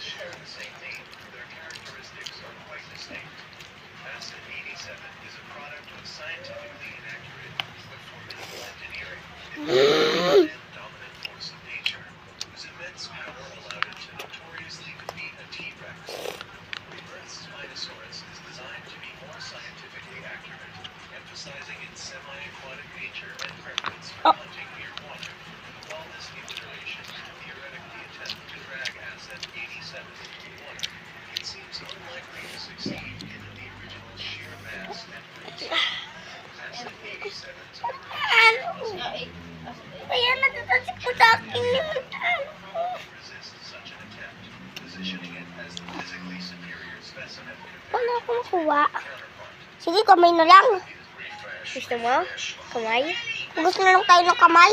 share the same name, their characteristics are quite distinct. Acid-87 is a product of scientifically inaccurate but formidable engineering. It was a dominant force of nature, whose immense power allowed it to notoriously defeat a T-Rex. Earth's Spinosaurus is designed to be more scientifically accurate, emphasizing its semi-aquatic nature and preference for hunting near water. While this new iteration could theoretically attempt to drag Acid-87 into the water, it seems unlikely to succeed given the original sheer mass and weight. Acid-87's Kaya natatasik ko sa akin yun. resist such an attempt, positioning it as the physically superior specimen Paano ako makuha? counterpart. Sige, kamay na lang. It is pretty fresh. Gusto mo? Kamay? Gusto na lang tayo ng kamay.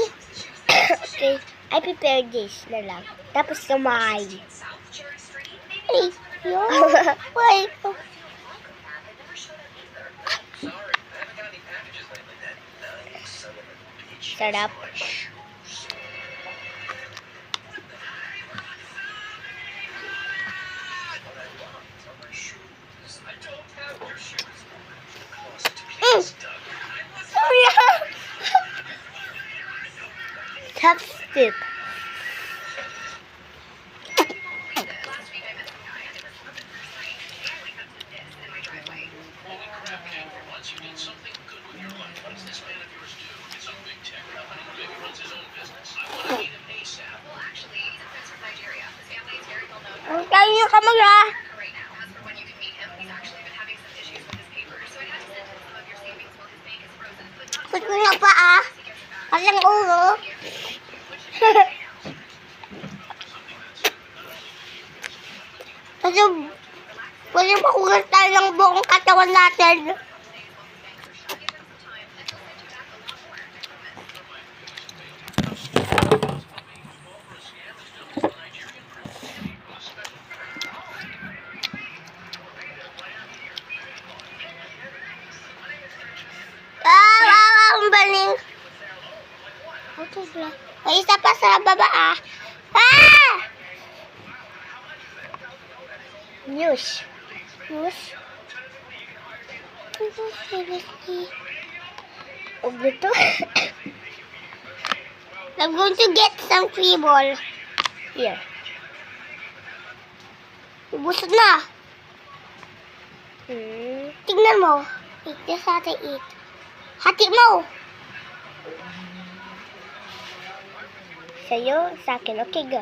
Okay. I prepare this na lang. Tapos kamay. Ay, yun. Wait. Sorry, I haven't got any packages lately. That nice son of a bitch. Sarap. My shoes. What I want are my shoes. I don't have your shoes. Closet, please, Doug. Sorry. Top step. Once you did something good with your life, what does this man of yours do? He's a big tech company. Maybe runs his own business. I want to meet him ASAP. Well, actually, he's a prince from Nigeria. His family is very well known Ang tayo yung kamay ah. right now. As for when you can meet him, he's actually been having some issues with his papers, so I had to send him some of your savings while his bank is frozen. But not Put mo na pa ah. once he gets it back. Kasang ulo. Kasi, pwede makuha tayo ng buong katawan natin. Ang baling. Ito ba? May isa pa sa baba ah. Ah! News. News. Ito, seriously. Huwag nito. I'm going to get some free ball. Here. Ubusod na. Tingnan mo. Eat this how to eat. Hati mo. Sa'yo, sa akin. Okay, go.